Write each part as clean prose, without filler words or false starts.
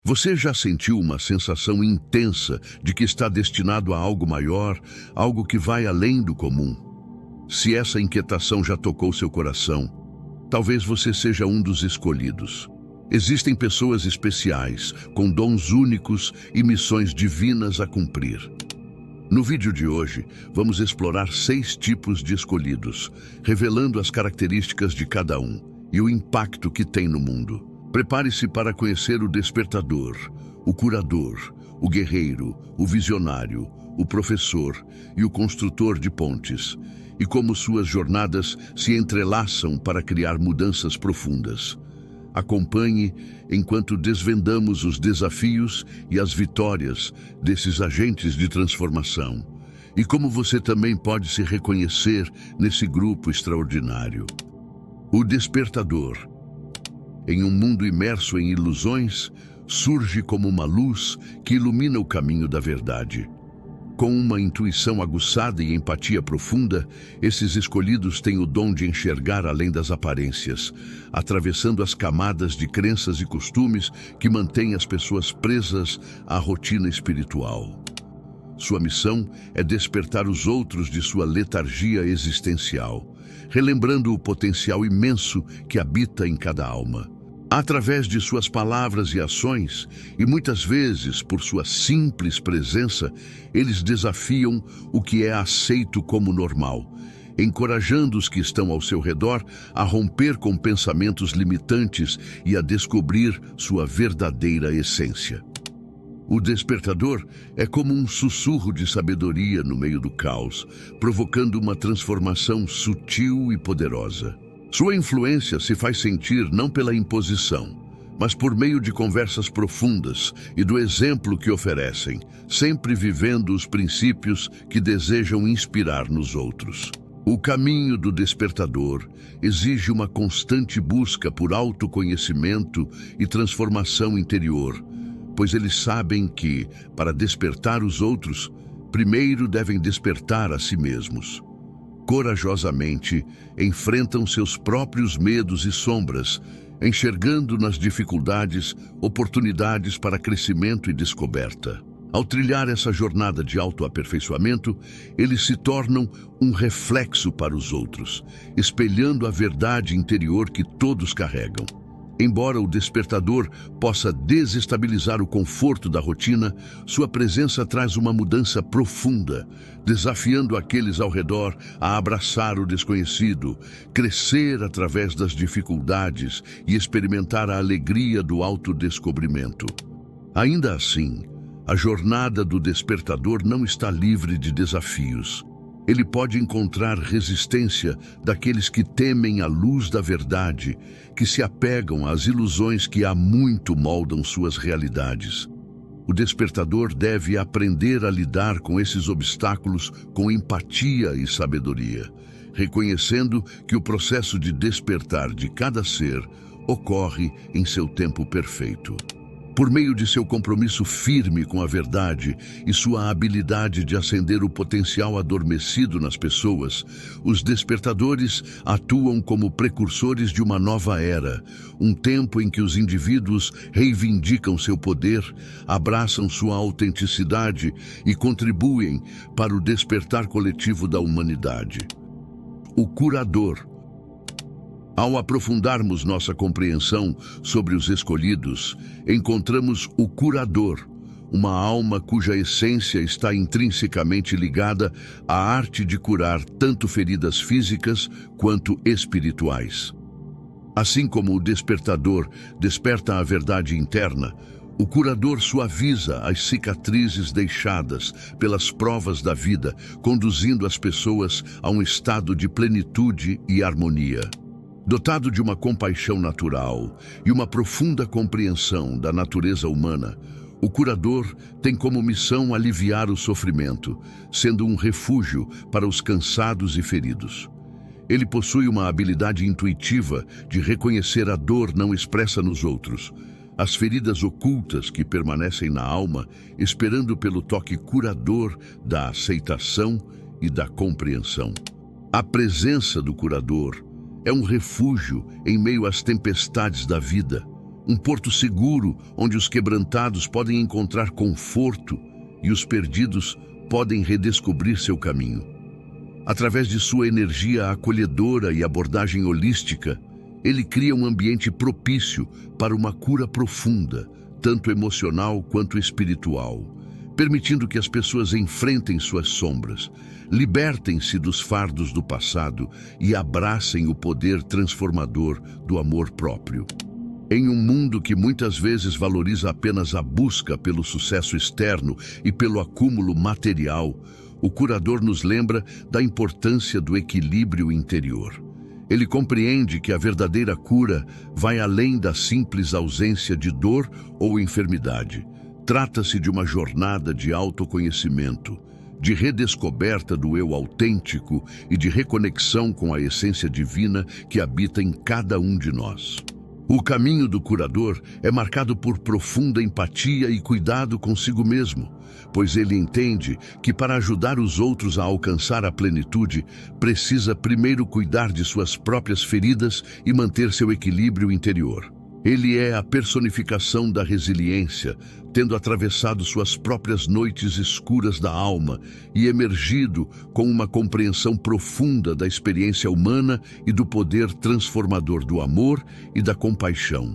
Você já sentiu uma sensação intensa de que está destinado a algo maior, algo que vai além do comum? Se essa inquietação já tocou seu coração, talvez você seja um dos escolhidos. Existem pessoas especiais, com dons únicos e missões divinas a cumprir. No vídeo de hoje, vamos explorar 6 tipos de escolhidos, revelando as características de cada um e o impacto que tem no mundo. Prepare-se para conhecer o despertador, o curador, o guerreiro, o visionário, o professor e o construtor de pontes, e como suas jornadas se entrelaçam para criar mudanças profundas. Acompanhe enquanto desvendamos os desafios e as vitórias desses agentes de transformação, e como você também pode se reconhecer nesse grupo extraordinário. O despertador. Em um mundo imerso em ilusões, surge como uma luz que ilumina o caminho da verdade. Com uma intuição aguçada e empatia profunda, esses escolhidos têm o dom de enxergar além das aparências, atravessando as camadas de crenças e costumes que mantêm as pessoas presas à rotina espiritual. Sua missão é despertar os outros de sua letargia existencial, relembrando o potencial imenso que habita em cada alma. Através de suas palavras e ações, e muitas vezes por sua simples presença, eles desafiam o que é aceito como normal, encorajando os que estão ao seu redor a romper com pensamentos limitantes e a descobrir sua verdadeira essência. O despertador é como um sussurro de sabedoria no meio do caos, provocando uma transformação sutil e poderosa. Sua influência se faz sentir não pela imposição, mas por meio de conversas profundas e do exemplo que oferecem, sempre vivendo os princípios que desejam inspirar nos outros. O caminho do despertador exige uma constante busca por autoconhecimento e transformação interior, pois eles sabem que, para despertar os outros, primeiro devem despertar a si mesmos. Corajosamente, enfrentam seus próprios medos e sombras, enxergando nas dificuldades oportunidades para crescimento e descoberta. Ao trilhar essa jornada de autoaperfeiçoamento, eles se tornam um reflexo para os outros, espelhando a verdade interior que todos carregam. Embora o despertador possa desestabilizar o conforto da rotina, sua presença traz uma mudança profunda, desafiando aqueles ao redor a abraçar o desconhecido, crescer através das dificuldades e experimentar a alegria do autodescobrimento. Ainda assim, a jornada do despertador não está livre de desafios. Ele pode encontrar resistência daqueles que temem a luz da verdade, que se apegam às ilusões que há muito moldam suas realidades. O despertador deve aprender a lidar com esses obstáculos com empatia e sabedoria, reconhecendo que o processo de despertar de cada ser ocorre em seu tempo perfeito. Por meio de seu compromisso firme com a verdade e sua habilidade de acender o potencial adormecido nas pessoas, os despertadores atuam como precursores de uma nova era, um tempo em que os indivíduos reivindicam seu poder, abraçam sua autenticidade e contribuem para o despertar coletivo da humanidade. O curador. Ao aprofundarmos nossa compreensão sobre os escolhidos, encontramos o curador, uma alma cuja essência está intrinsecamente ligada à arte de curar tanto feridas físicas quanto espirituais. Assim como o despertador desperta a verdade interna, o curador suaviza as cicatrizes deixadas pelas provas da vida, conduzindo as pessoas a um estado de plenitude e harmonia. Dotado de uma compaixão natural e uma profunda compreensão da natureza humana, o curador tem como missão aliviar o sofrimento, sendo um refúgio para os cansados e feridos. Ele possui uma habilidade intuitiva de reconhecer a dor não expressa nos outros, as feridas ocultas que permanecem na alma, esperando pelo toque curador da aceitação e da compreensão. A presença do curador é um refúgio em meio às tempestades da vida, um porto seguro onde os quebrantados podem encontrar conforto e os perdidos podem redescobrir seu caminho. Através de sua energia acolhedora e abordagem holística, ele cria um ambiente propício para uma cura profunda, tanto emocional quanto espiritual, permitindo que as pessoas enfrentem suas sombras, libertem-se dos fardos do passado e abracem o poder transformador do amor próprio. Em um mundo que muitas vezes valoriza apenas a busca pelo sucesso externo e pelo acúmulo material, o curador nos lembra da importância do equilíbrio interior. Ele compreende que a verdadeira cura vai além da simples ausência de dor ou enfermidade. Trata-se de uma jornada de autoconhecimento, de redescoberta do eu autêntico e de reconexão com a essência divina que habita em cada um de nós. O caminho do curador é marcado por profunda empatia e cuidado consigo mesmo, pois ele entende que para ajudar os outros a alcançar a plenitude, precisa primeiro cuidar de suas próprias feridas e manter seu equilíbrio interior. Ele é a personificação da resiliência, tendo atravessado suas próprias noites escuras da alma e emergido com uma compreensão profunda da experiência humana e do poder transformador do amor e da compaixão.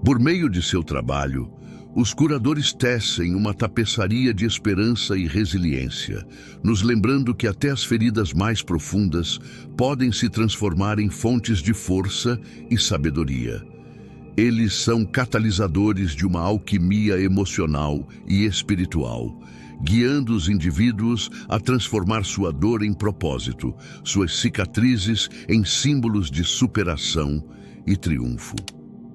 Por meio de seu trabalho, os curadores tecem uma tapeçaria de esperança e resiliência, nos lembrando que até as feridas mais profundas podem se transformar em fontes de força e sabedoria. Eles são catalisadores de uma alquimia emocional e espiritual, guiando os indivíduos a transformar sua dor em propósito, suas cicatrizes em símbolos de superação e triunfo.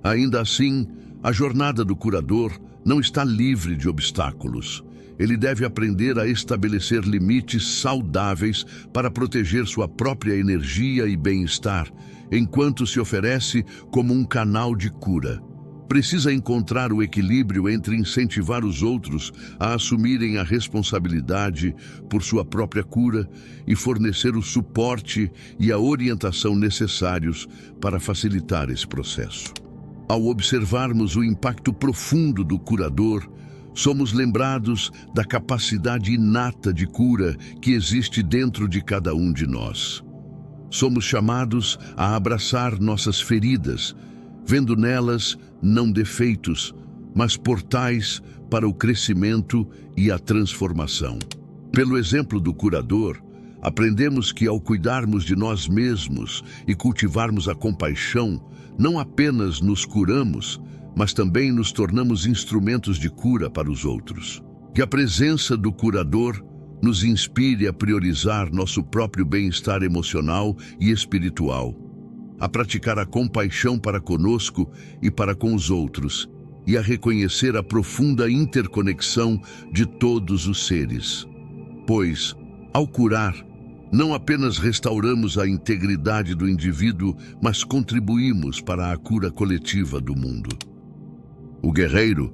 Ainda assim, a jornada do curador não está livre de obstáculos. Ele deve aprender a estabelecer limites saudáveis para proteger sua própria energia e bem-estar, enquanto se oferece como um canal de cura. Precisa encontrar o equilíbrio entre incentivar os outros a assumirem a responsabilidade por sua própria cura e fornecer o suporte e a orientação necessários para facilitar esse processo. Ao observarmos o impacto profundo do curador, somos lembrados da capacidade inata de cura que existe dentro de cada um de nós. Somos chamados a abraçar nossas feridas, vendo nelas não defeitos, mas portais para o crescimento e a transformação. Pelo exemplo do curador, aprendemos que ao cuidarmos de nós mesmos e cultivarmos a compaixão, não apenas nos curamos, mas também nos tornamos instrumentos de cura para os outros. Que a presença do curador nos inspire a priorizar nosso próprio bem-estar emocional e espiritual, a praticar a compaixão para conosco e para com os outros, e a reconhecer a profunda interconexão de todos os seres. Pois, ao curar, não apenas restauramos a integridade do indivíduo, mas contribuímos para a cura coletiva do mundo. O guerreiro.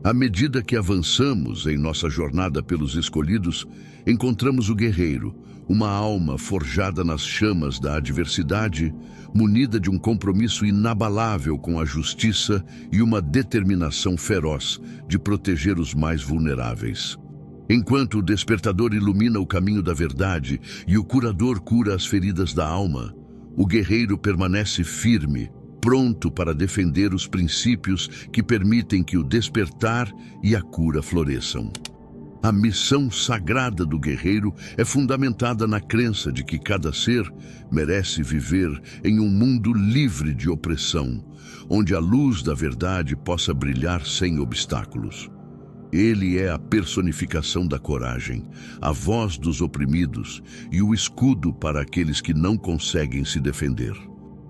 À medida que avançamos em nossa jornada pelos escolhidos, encontramos o guerreiro, uma alma forjada nas chamas da adversidade, munida de um compromisso inabalável com a justiça e uma determinação feroz de proteger os mais vulneráveis. Enquanto o despertador ilumina o caminho da verdade e o curador cura as feridas da alma, o guerreiro permanece firme, pronto para defender os princípios que permitem que o despertar e a cura floresçam. A missão sagrada do guerreiro é fundamentada na crença de que cada ser merece viver em um mundo livre de opressão, onde a luz da verdade possa brilhar sem obstáculos. Ele é a personificação da coragem, a voz dos oprimidos e o escudo para aqueles que não conseguem se defender.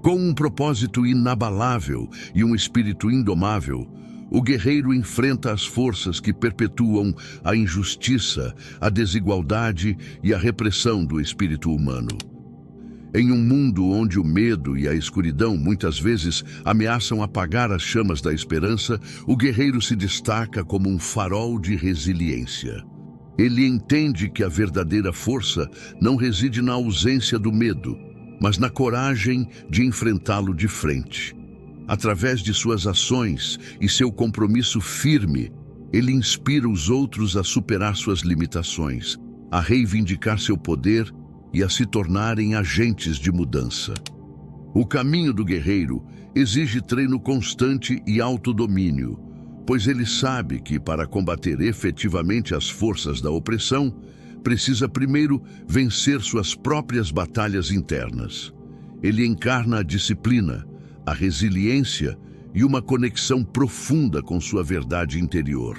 Com um propósito inabalável e um espírito indomável, o guerreiro enfrenta as forças que perpetuam a injustiça, a desigualdade e a repressão do espírito humano. Em um mundo onde o medo e a escuridão muitas vezes ameaçam apagar as chamas da esperança, o guerreiro se destaca como um farol de resiliência. Ele entende que a verdadeira força não reside na ausência do medo, mas na coragem de enfrentá-lo de frente. Através de suas ações e seu compromisso firme, ele inspira os outros a superar suas limitações, a reivindicar seu poder e a se tornarem agentes de mudança. O caminho do guerreiro exige treino constante e autodomínio, pois ele sabe que, para combater efetivamente as forças da opressão, precisa primeiro vencer suas próprias batalhas internas. Ele encarna a disciplina, a resiliência e uma conexão profunda com sua verdade interior.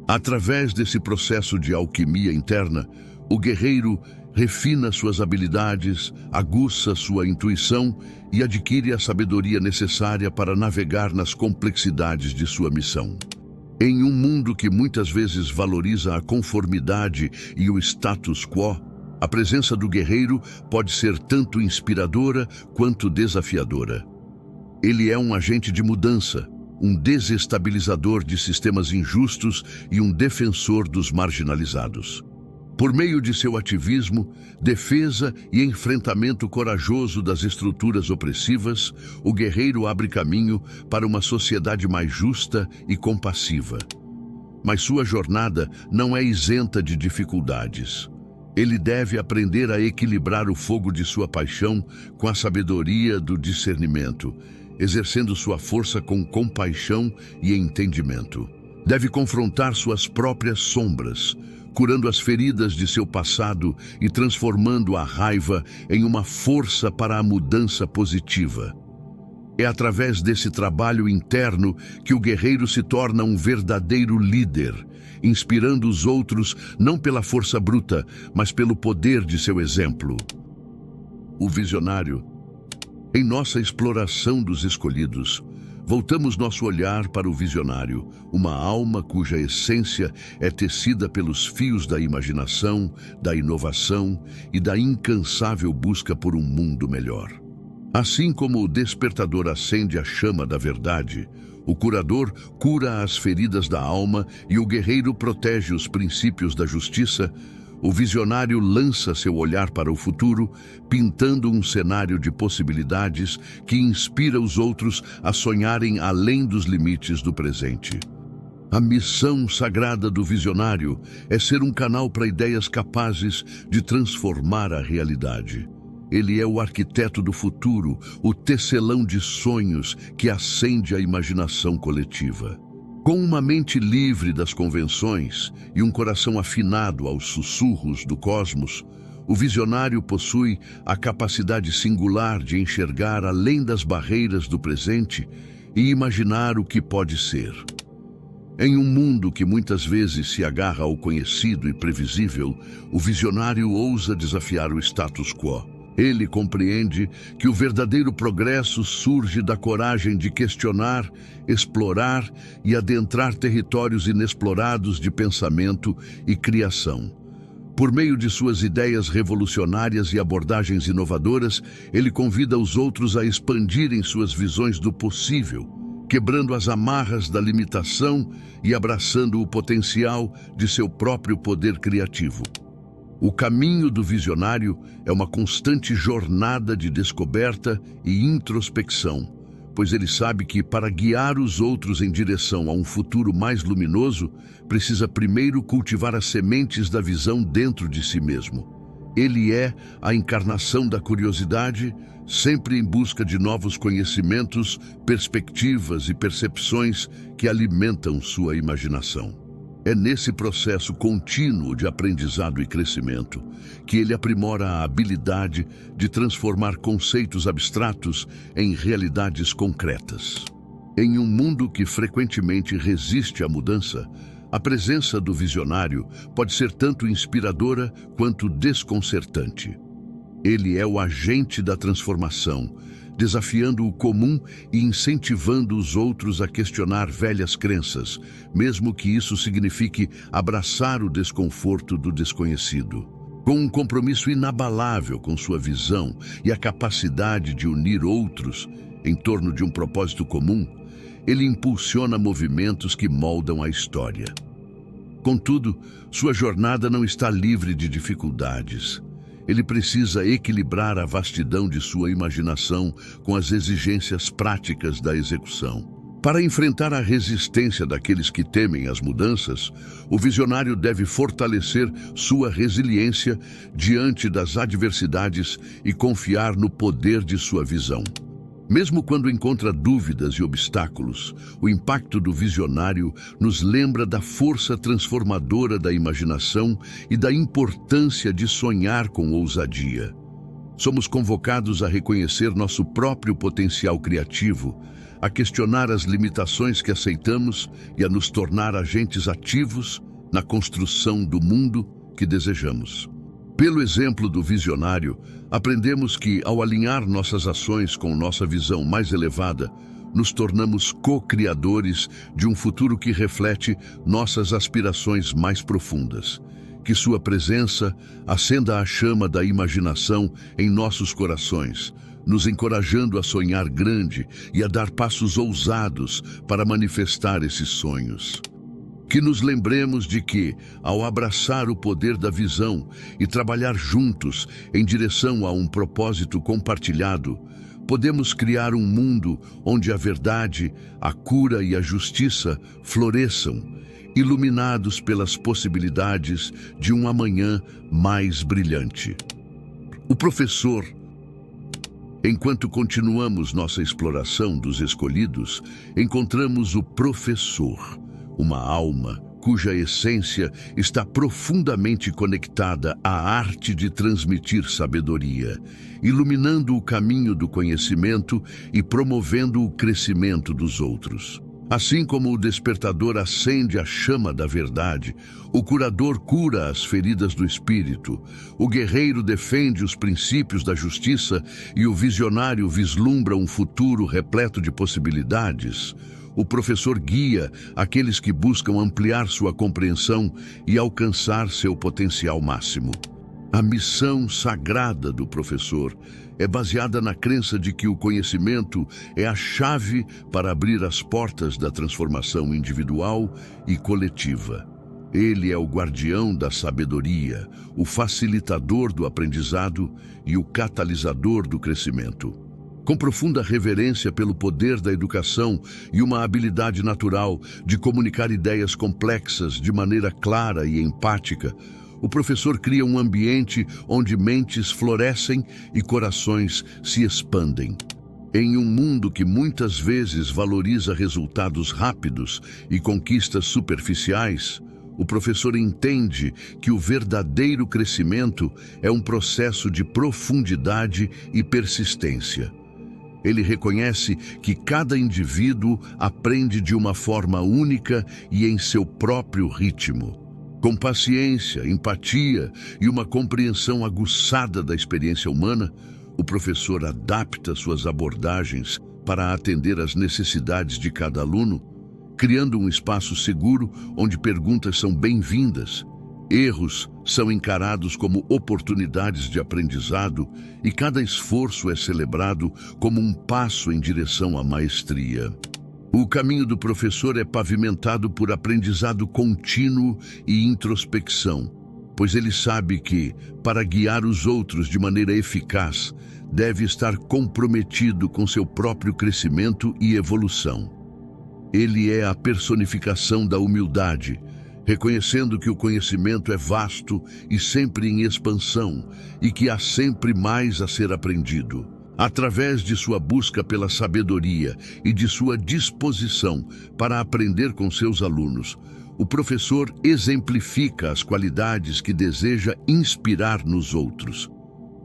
Através desse processo de alquimia interna, o guerreiro refina suas habilidades, aguça sua intuição e adquire a sabedoria necessária para navegar nas complexidades de sua missão. Em um mundo que muitas vezes valoriza a conformidade e o status quo, a presença do guerreiro pode ser tanto inspiradora quanto desafiadora. Ele é um agente de mudança, um desestabilizador de sistemas injustos e um defensor dos marginalizados. Por meio de seu ativismo, defesa e enfrentamento corajoso das estruturas opressivas, o guerreiro abre caminho para uma sociedade mais justa e compassiva. Mas sua jornada não é isenta de dificuldades. Ele deve aprender a equilibrar o fogo de sua paixão com a sabedoria do discernimento, exercendo sua força com compaixão e entendimento. Deve confrontar suas próprias sombras, curando as feridas de seu passado e transformando a raiva em uma força para a mudança positiva. É através desse trabalho interno que o guerreiro se torna um verdadeiro líder, inspirando os outros não pela força bruta, mas pelo poder de seu exemplo. O visionário. Em nossa exploração dos escolhidos, voltamos nosso olhar para o visionário, uma alma cuja essência é tecida pelos fios da imaginação, da inovação e da incansável busca por um mundo melhor. Assim como o despertador acende a chama da verdade, o curador cura as feridas da alma e o guerreiro protege os princípios da justiça, o visionário lança seu olhar para o futuro, pintando um cenário de possibilidades que inspira os outros a sonharem além dos limites do presente. A missão sagrada do visionário é ser um canal para ideias capazes de transformar a realidade. Ele é o arquiteto do futuro, o tecelão de sonhos que acende a imaginação coletiva. Com uma mente livre das convenções e um coração afinado aos sussurros do cosmos, o visionário possui a capacidade singular de enxergar além das barreiras do presente e imaginar o que pode ser. Em um mundo que muitas vezes se agarra ao conhecido e previsível, o visionário ousa desafiar o status quo. Ele compreende que o verdadeiro progresso surge da coragem de questionar, explorar e adentrar territórios inexplorados de pensamento e criação. Por meio de suas ideias revolucionárias e abordagens inovadoras, ele convida os outros a expandirem suas visões do possível, quebrando as amarras da limitação e abraçando o potencial de seu próprio poder criativo. O caminho do visionário é uma constante jornada de descoberta e introspecção, pois ele sabe que, para guiar os outros em direção a um futuro mais luminoso, precisa primeiro cultivar as sementes da visão dentro de si mesmo. Ele é a encarnação da curiosidade, sempre em busca de novos conhecimentos, perspectivas e percepções que alimentam sua imaginação. É nesse processo contínuo de aprendizado e crescimento que ele aprimora a habilidade de transformar conceitos abstratos em realidades concretas. Em um mundo que frequentemente resiste à mudança, a presença do visionário pode ser tanto inspiradora quanto desconcertante. Ele é o agente da transformação, desafiando o comum e incentivando os outros a questionar velhas crenças, mesmo que isso signifique abraçar o desconforto do desconhecido. Com um compromisso inabalável com sua visão e a capacidade de unir outros em torno de um propósito comum, ele impulsiona movimentos que moldam a história. Contudo, sua jornada não está livre de dificuldades. Ele precisa equilibrar a vastidão de sua imaginação com as exigências práticas da execução. Para enfrentar a resistência daqueles que temem as mudanças, o visionário deve fortalecer sua resiliência diante das adversidades e confiar no poder de sua visão. Mesmo quando encontra dúvidas e obstáculos, o impacto do visionário nos lembra da força transformadora da imaginação e da importância de sonhar com ousadia. Somos convocados a reconhecer nosso próprio potencial criativo, a questionar as limitações que aceitamos e a nos tornar agentes ativos na construção do mundo que desejamos. Pelo exemplo do visionário, aprendemos que, ao alinhar nossas ações com nossa visão mais elevada, nos tornamos co-criadores de um futuro que reflete nossas aspirações mais profundas. Que sua presença acenda a chama da imaginação em nossos corações, nos encorajando a sonhar grande e a dar passos ousados para manifestar esses sonhos. Que nos lembremos de que, ao abraçar o poder da visão e trabalhar juntos em direção a um propósito compartilhado, podemos criar um mundo onde a verdade, a cura e a justiça floresçam, iluminados pelas possibilidades de um amanhã mais brilhante. O professor. Enquanto continuamos nossa exploração dos escolhidos, encontramos o professor, uma alma cuja essência está profundamente conectada à arte de transmitir sabedoria, iluminando o caminho do conhecimento e promovendo o crescimento dos outros. Assim como o despertador acende a chama da verdade, o curador cura as feridas do espírito, o guerreiro defende os princípios da justiça e o visionário vislumbra um futuro repleto de possibilidades, o professor guia aqueles que buscam ampliar sua compreensão e alcançar seu potencial máximo. A missão sagrada do professor é baseada na crença de que o conhecimento é a chave para abrir as portas da transformação individual e coletiva. Ele é o guardião da sabedoria, o facilitador do aprendizado e o catalisador do crescimento. Com profunda reverência pelo poder da educação e uma habilidade natural de comunicar ideias complexas de maneira clara e empática, o professor cria um ambiente onde mentes florescem e corações se expandem. Em um mundo que muitas vezes valoriza resultados rápidos e conquistas superficiais, o professor entende que o verdadeiro crescimento é um processo de profundidade e persistência. Ele reconhece que cada indivíduo aprende de uma forma única e em seu próprio ritmo. Com paciência, empatia e uma compreensão aguçada da experiência humana, o professor adapta suas abordagens para atender às necessidades de cada aluno, criando um espaço seguro onde perguntas são bem-vindas, erros são encarados como oportunidades de aprendizado e cada esforço é celebrado como um passo em direção à maestria. O caminho do professor é pavimentado por aprendizado contínuo e introspecção, pois ele sabe que, para guiar os outros de maneira eficaz, deve estar comprometido com seu próprio crescimento e evolução. Ele é a personificação da humildade, reconhecendo que o conhecimento é vasto e sempre em expansão e que há sempre mais a ser aprendido. Através de sua busca pela sabedoria e de sua disposição para aprender com seus alunos, o professor exemplifica as qualidades que deseja inspirar nos outros: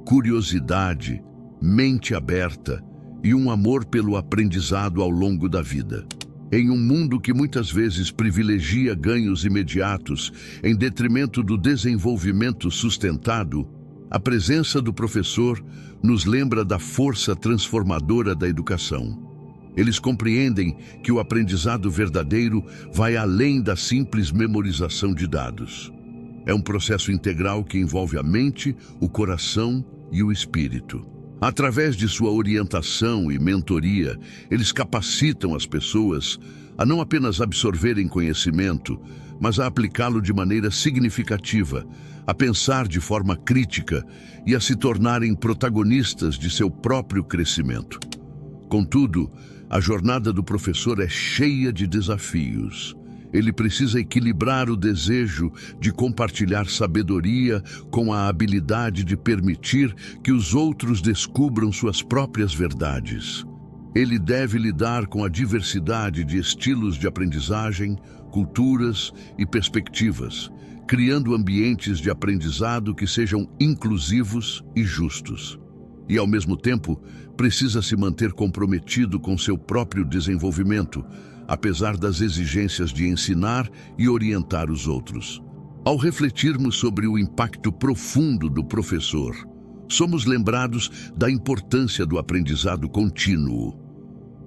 curiosidade, mente aberta e um amor pelo aprendizado ao longo da vida. Em um mundo que muitas vezes privilegia ganhos imediatos em detrimento do desenvolvimento sustentado, a presença do professor nos lembra da força transformadora da educação. Eles compreendem que o aprendizado verdadeiro vai além da simples memorização de dados. É um processo integral que envolve a mente, o coração e o espírito. Através de sua orientação e mentoria, eles capacitam as pessoas a não apenas absorverem conhecimento, mas a aplicá-lo de maneira significativa, a pensar de forma crítica e a se tornarem protagonistas de seu próprio crescimento. Contudo, a jornada do professor é cheia de desafios. Ele precisa equilibrar o desejo de compartilhar sabedoria com a habilidade de permitir que os outros descubram suas próprias verdades. Ele deve lidar com a diversidade de estilos de aprendizagem, culturas e perspectivas, criando ambientes de aprendizado que sejam inclusivos e justos. E, ao mesmo tempo, precisa se manter comprometido com seu próprio desenvolvimento, apesar das exigências de ensinar e orientar os outros. Ao refletirmos sobre o impacto profundo do professor, somos lembrados da importância do aprendizado contínuo.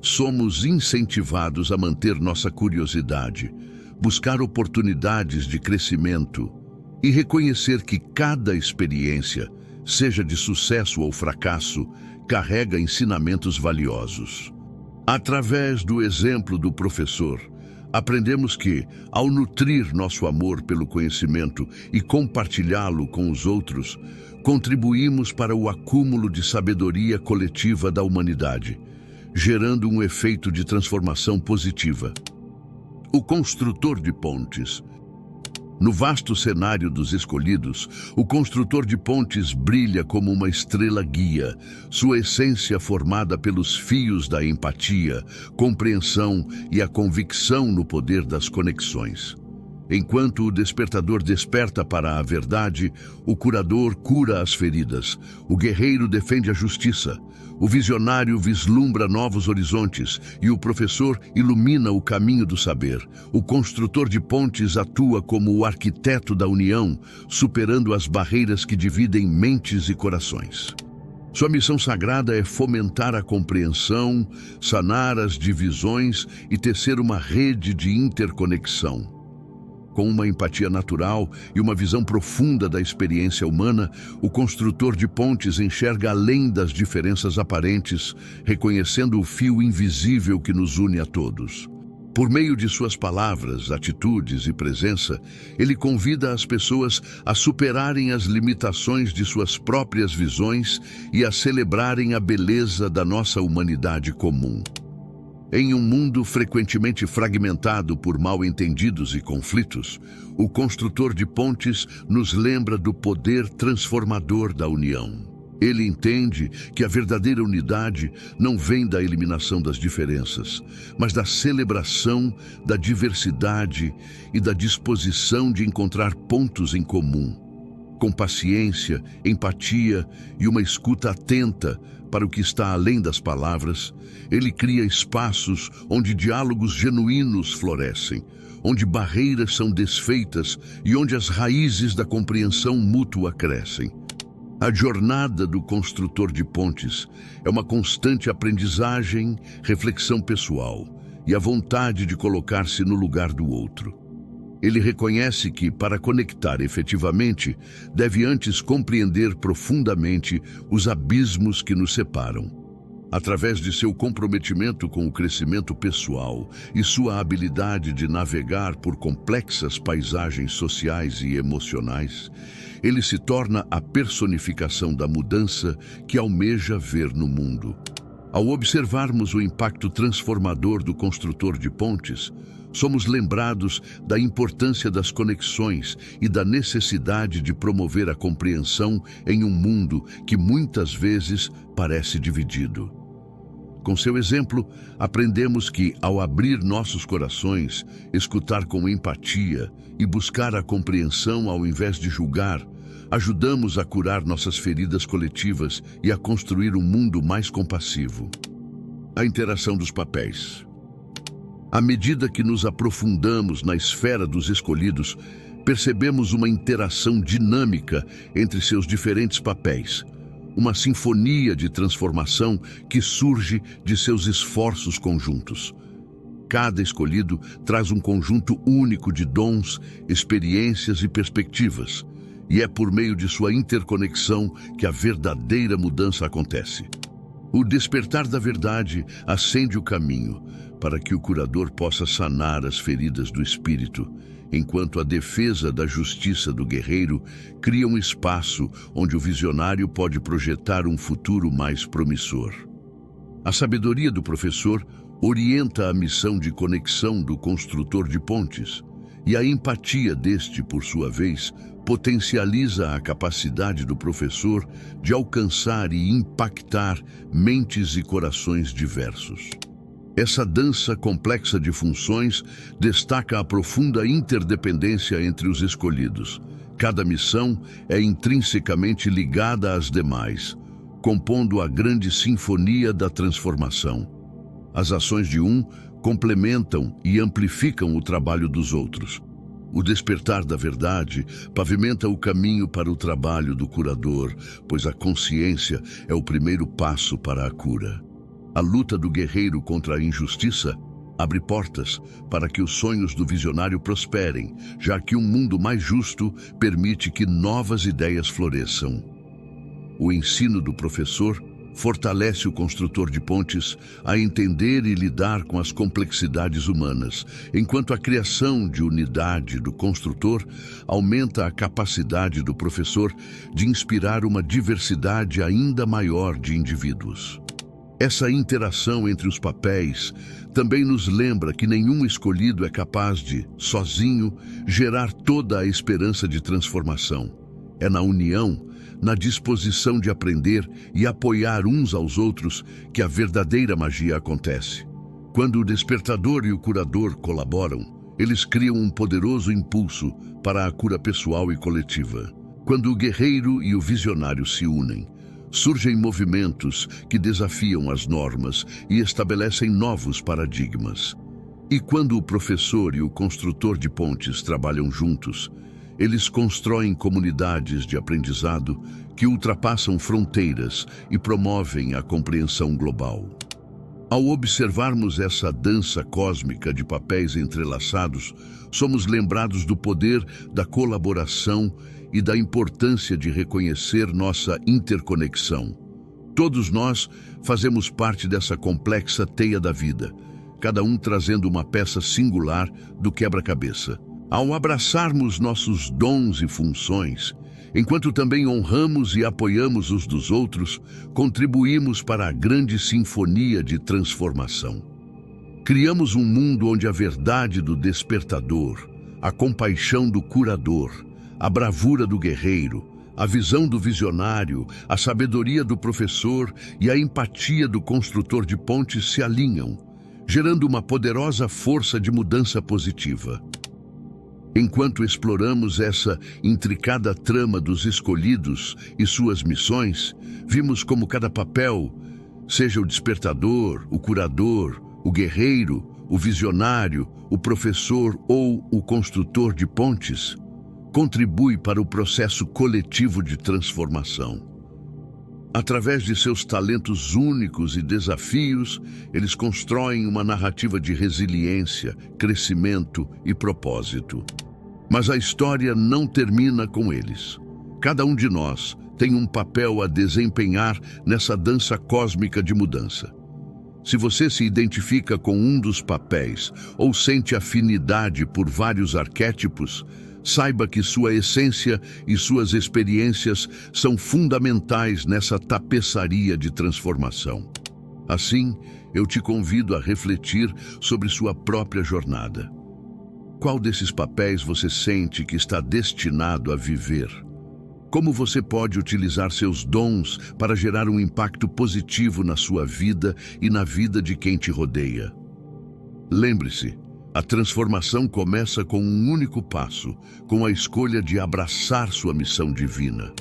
Somos incentivados a manter nossa curiosidade, buscar oportunidades de crescimento e reconhecer que cada experiência, seja de sucesso ou fracasso, carrega ensinamentos valiosos. Através do exemplo do professor, aprendemos que, ao nutrir nosso amor pelo conhecimento e compartilhá-lo com os outros, contribuímos para o acúmulo de sabedoria coletiva da humanidade, gerando um efeito de transformação positiva. O construtor de pontes. No vasto cenário dos escolhidos, o construtor de pontes brilha como uma estrela guia, sua essência formada pelos fios da empatia, compreensão e a convicção no poder das conexões. Enquanto o despertador desperta para a verdade, o curador cura as feridas, o guerreiro defende a justiça, o visionário vislumbra novos horizontes e o professor ilumina o caminho do saber. O construtor de pontes atua como o arquiteto da união, superando as barreiras que dividem mentes e corações. Sua missão sagrada é fomentar a compreensão, sanar as divisões e tecer uma rede de interconexão. Com uma empatia natural e uma visão profunda da experiência humana, o construtor de pontes enxerga além das diferenças aparentes, reconhecendo o fio invisível que nos une a todos. Por meio de suas palavras, atitudes e presença, ele convida as pessoas a superarem as limitações de suas próprias visões e a celebrarem a beleza da nossa humanidade comum. Em um mundo frequentemente fragmentado por mal-entendidos e conflitos, o construtor de pontes nos lembra do poder transformador da união. Ele entende que a verdadeira unidade não vem da eliminação das diferenças, mas da celebração da diversidade e da disposição de encontrar pontos em comum. Com paciência, empatia e uma escuta atenta para o que está além das palavras, ele cria espaços onde diálogos genuínos florescem, onde barreiras são desfeitas e onde as raízes da compreensão mútua crescem. A jornada do construtor de pontes é uma constante aprendizagem, reflexão pessoal e a vontade de colocar-se no lugar do outro. Ele reconhece que, para conectar efetivamente, deve antes compreender profundamente os abismos que nos separam. Através de seu comprometimento com o crescimento pessoal e sua habilidade de navegar por complexas paisagens sociais e emocionais, ele se torna a personificação da mudança que almeja ver no mundo. Ao observarmos o impacto transformador do construtor de pontes, somos lembrados da importância das conexões e da necessidade de promover a compreensão em um mundo que muitas vezes parece dividido. Com seu exemplo, aprendemos que, ao abrir nossos corações, escutar com empatia e buscar a compreensão ao invés de julgar, ajudamos a curar nossas feridas coletivas e a construir um mundo mais compassivo. A interação dos papéis. À medida que nos aprofundamos na esfera dos escolhidos, percebemos uma interação dinâmica entre seus diferentes papéis, uma sinfonia de transformação que surge de seus esforços conjuntos. Cada escolhido traz um conjunto único de dons, experiências e perspectivas, e é por meio de sua interconexão que a verdadeira mudança acontece. O despertar da verdade acende o caminho para que o curador possa sanar as feridas do espírito, enquanto a defesa da justiça do guerreiro cria um espaço onde o visionário pode projetar um futuro mais promissor. A sabedoria do professor orienta a missão de conexão do construtor de pontes, e a empatia deste, por sua vez, potencializa a capacidade do professor de alcançar e impactar mentes e corações diversos. Essa dança complexa de funções destaca a profunda interdependência entre os escolhidos. Cada missão é intrinsecamente ligada às demais, compondo a grande sinfonia da transformação. As ações de um complementam e amplificam o trabalho dos outros. O despertar da verdade pavimenta o caminho para o trabalho do curador, pois a consciência é o primeiro passo para a cura. A luta do guerreiro contra a injustiça abre portas para que os sonhos do visionário prosperem, já que um mundo mais justo permite que novas ideias floresçam. O ensino do professor fortalece o construtor de pontes a entender e lidar com as complexidades humanas, enquanto a criação de unidade do construtor aumenta a capacidade do professor de inspirar uma diversidade ainda maior de indivíduos. Essa interação entre os papéis também nos lembra que nenhum escolhido é capaz de, sozinho, gerar toda a esperança de transformação. É na união, na disposição de aprender e apoiar uns aos outros que a verdadeira magia acontece. Quando o despertador e o curador colaboram, eles criam um poderoso impulso para a cura pessoal e coletiva. Quando o guerreiro e o visionário se unem, surgem movimentos que desafiam as normas e estabelecem novos paradigmas. E quando o professor e o construtor de pontes trabalham juntos, eles constroem comunidades de aprendizado que ultrapassam fronteiras e promovem a compreensão global. Ao observarmos essa dança cósmica de papéis entrelaçados, somos lembrados do poder da colaboração e da importância de reconhecer nossa interconexão. Todos nós fazemos parte dessa complexa teia da vida, cada um trazendo uma peça singular do quebra-cabeça. Ao abraçarmos nossos dons e funções, enquanto também honramos e apoiamos uns dos outros, contribuímos para a grande sinfonia de transformação. Criamos um mundo onde a verdade do despertador, a compaixão do curador, a bravura do guerreiro, a visão do visionário, a sabedoria do professor e a empatia do construtor de pontes se alinham, gerando uma poderosa força de mudança positiva. Enquanto exploramos essa intricada trama dos escolhidos e suas missões, vimos como cada papel, seja o despertador, o curador, o guerreiro, o visionário, o professor ou o construtor de pontes, contribui para o processo coletivo de transformação. Através de seus talentos únicos e desafios, eles constroem uma narrativa de resiliência, crescimento e propósito. Mas a história não termina com eles. Cada um de nós tem um papel a desempenhar nessa dança cósmica de mudança. Se você se identifica com um dos papéis ou sente afinidade por vários arquétipos, saiba que sua essência e suas experiências são fundamentais nessa tapeçaria de transformação. Assim, eu te convido a refletir sobre sua própria jornada. Qual desses papéis você sente que está destinado a viver? Como você pode utilizar seus dons para gerar um impacto positivo na sua vida e na vida de quem te rodeia? Lembre-se, a transformação começa com um único passo, com a escolha de abraçar sua missão divina.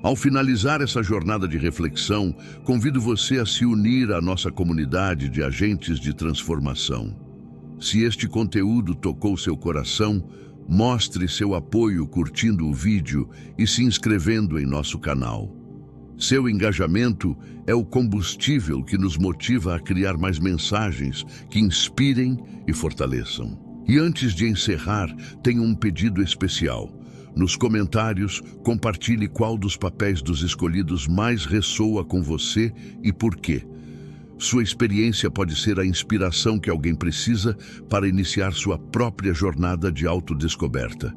Ao finalizar essa jornada de reflexão, convido você a se unir à nossa comunidade de agentes de transformação. Se este conteúdo tocou seu coração, mostre seu apoio curtindo o vídeo e se inscrevendo em nosso canal. Seu engajamento é o combustível que nos motiva a criar mais mensagens que inspirem e fortaleçam. E antes de encerrar, tenho um pedido especial. Nos comentários, compartilhe qual dos papéis dos escolhidos mais ressoa com você e por quê. Sua experiência pode ser a inspiração que alguém precisa para iniciar sua própria jornada de autodescoberta.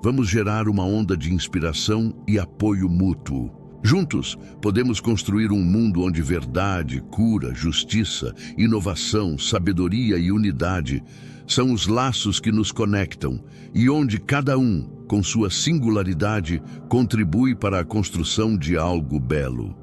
Vamos gerar uma onda de inspiração e apoio mútuo. Juntos, podemos construir um mundo onde verdade, cura, justiça, inovação, sabedoria e unidade são os laços que nos conectam e onde cada um, com sua singularidade, contribui para a construção de algo belo.